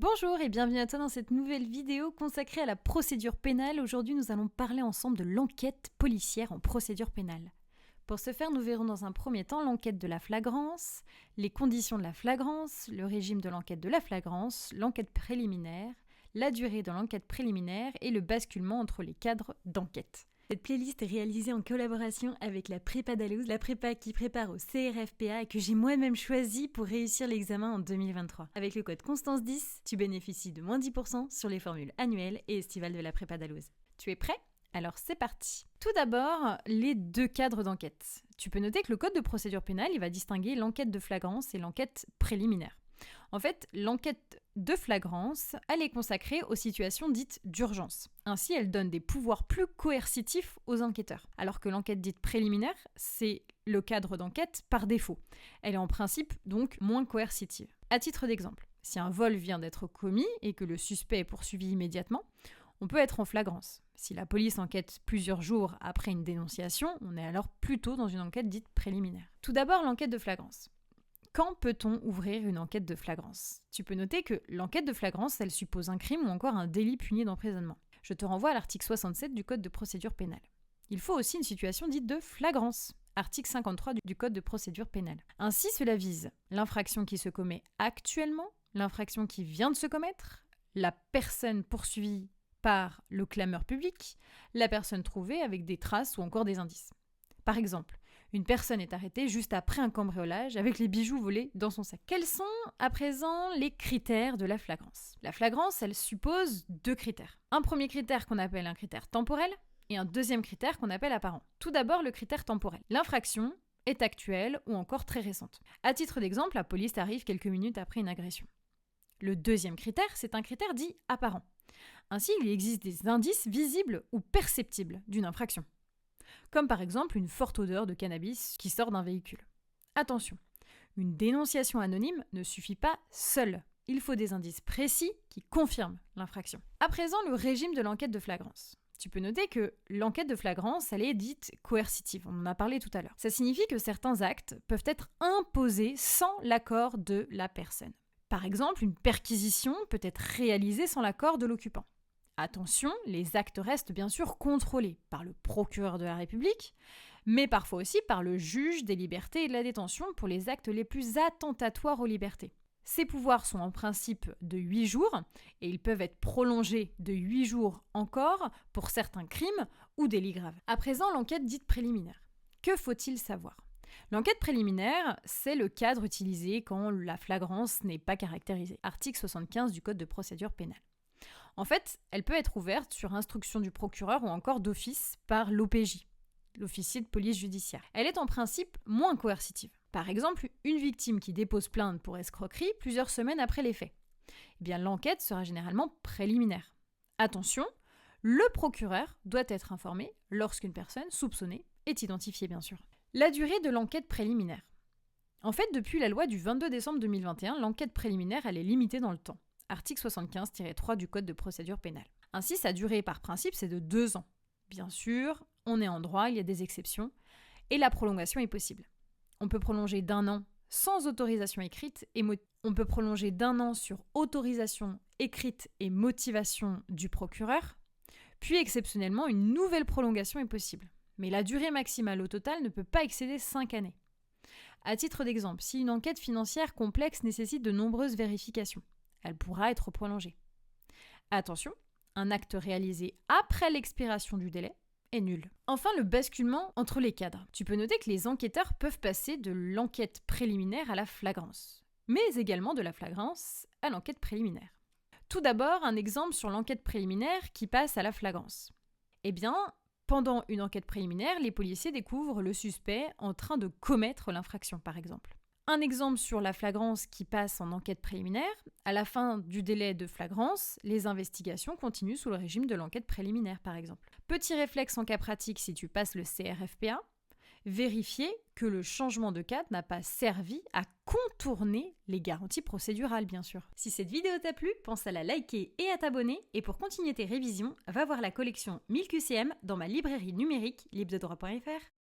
Bonjour et bienvenue à toi dans cette nouvelle vidéo consacrée à la procédure pénale. Aujourd'hui, nous allons parler ensemble de l'enquête policière en procédure pénale. Pour ce faire, nous verrons dans un premier temps l'enquête de la flagrance, les conditions de la flagrance, le régime de l'enquête de la flagrance, l'enquête préliminaire, la durée de l'enquête préliminaire et le basculement entre les cadres d'enquête. Cette playlist est réalisée en collaboration avec la Prépa Dalloz, la prépa qui prépare au CRFPA et que j'ai moi-même choisi pour réussir l'examen en 2023. Avec le code Constance10, tu bénéficies de moins 10% sur les formules annuelles et estivales de la Prépa Dalloz. Tu es prêt ? Alors c'est parti. Tout d'abord, les deux cadres d'enquête. Tu peux noter que le code de procédure pénale, il va distinguer l'enquête de flagrance et l'enquête préliminaire. En fait, l'enquête de flagrance, elle est consacrée aux situations dites d'urgence. Ainsi, elle donne des pouvoirs plus coercitifs aux enquêteurs. Alors que l'enquête dite préliminaire, c'est le cadre d'enquête par défaut. Elle est en principe donc moins coercitive. À titre d'exemple, si un vol vient d'être commis et que le suspect est poursuivi immédiatement, on peut être en flagrance. Si la police enquête plusieurs jours après une dénonciation, on est alors plutôt dans une enquête dite préliminaire. Tout d'abord, l'enquête de flagrance. Quand peut-on ouvrir une enquête de flagrance ? Tu peux noter que l'enquête de flagrance, elle suppose un crime ou encore un délit puni d'emprisonnement. Je te renvoie à l'article 67 du Code de procédure pénale. Il faut aussi une situation dite de flagrance, article 53 du Code de procédure pénale. Ainsi, cela vise l'infraction qui se commet actuellement, l'infraction qui vient de se commettre, la personne poursuivie par le clameur public, la personne trouvée avec des traces ou encore des indices. Par exemple, une personne est arrêtée juste après un cambriolage avec les bijoux volés dans son sac. Quels sont à présent les critères de la flagrance ? La flagrance, elle suppose deux critères. Un premier critère qu'on appelle un critère temporel et un deuxième critère qu'on appelle apparent. Tout d'abord, le critère temporel. L'infraction est actuelle ou encore très récente. À titre d'exemple, la police arrive quelques minutes après une agression. Le deuxième critère, c'est un critère dit apparent. Ainsi, il existe des indices visibles ou perceptibles d'une infraction, comme par exemple une forte odeur de cannabis qui sort d'un véhicule. Attention, une dénonciation anonyme ne suffit pas seule. Il faut des indices précis qui confirment l'infraction. À présent, le régime de l'enquête de flagrance. Tu peux noter que l'enquête de flagrance, elle est dite coercitive, on en a parlé tout à l'heure. Ça signifie que certains actes peuvent être imposés sans l'accord de la personne. Par exemple, une perquisition peut être réalisée sans l'accord de l'occupant. Attention, les actes restent bien sûr contrôlés par le procureur de la République, mais parfois aussi par le juge des libertés et de la détention pour les actes les plus attentatoires aux libertés. Ces pouvoirs sont en principe de 8 jours et ils peuvent être prolongés de 8 jours encore pour certains crimes ou délits graves. À présent, l'enquête dite préliminaire. Que faut-il savoir ? L'enquête préliminaire, c'est le cadre utilisé quand la flagrance n'est pas caractérisée. Article 75 du Code de procédure pénale. En fait, elle peut être ouverte sur instruction du procureur ou encore d'office par l'OPJ, l'officier de police judiciaire. Elle est en principe moins coercitive. Par exemple, une victime qui dépose plainte pour escroquerie plusieurs semaines après les faits. Eh bien, l'enquête sera généralement préliminaire. Attention, le procureur doit être informé lorsqu'une personne soupçonnée est identifiée, bien sûr. La durée de l'enquête préliminaire. En fait, depuis la loi du 22 décembre 2021, l'enquête préliminaire, elle est limitée dans le temps. Article 75-3 du Code de procédure pénale. Ainsi, sa durée par principe, c'est de 2 ans. Bien sûr, on est en droit, il y a des exceptions, et la prolongation est possible. On peut prolonger d'1 an sans autorisation écrite et on peut prolonger d'1 an sur autorisation écrite et motivation du procureur, puis exceptionnellement, une nouvelle prolongation est possible. Mais la durée maximale au total ne peut pas excéder 5 années. À titre d'exemple, si une enquête financière complexe nécessite de nombreuses vérifications, elle pourra être prolongée. Attention, un acte réalisé après l'expiration du délai est nul. Enfin, le basculement entre les cadres. Tu peux noter que les enquêteurs peuvent passer de l'enquête préliminaire à la flagrance, mais également de la flagrance à l'enquête préliminaire. Tout d'abord, un exemple sur l'enquête préliminaire qui passe à la flagrance. Eh bien, pendant une enquête préliminaire, les policiers découvrent le suspect en train de commettre l'infraction, par exemple. Un exemple sur la flagrance qui passe en enquête préliminaire. À la fin du délai de flagrance, les investigations continuent sous le régime de l'enquête préliminaire, par exemple. Petit réflexe en cas pratique si tu passes le CRFPA, vérifier que le changement de cadre n'a pas servi à contourner les garanties procédurales, bien sûr. Si cette vidéo t'a plu, pense à la liker et à t'abonner. Et pour continuer tes révisions, va voir la collection 1000 QCM dans ma librairie numérique librededroit.fr.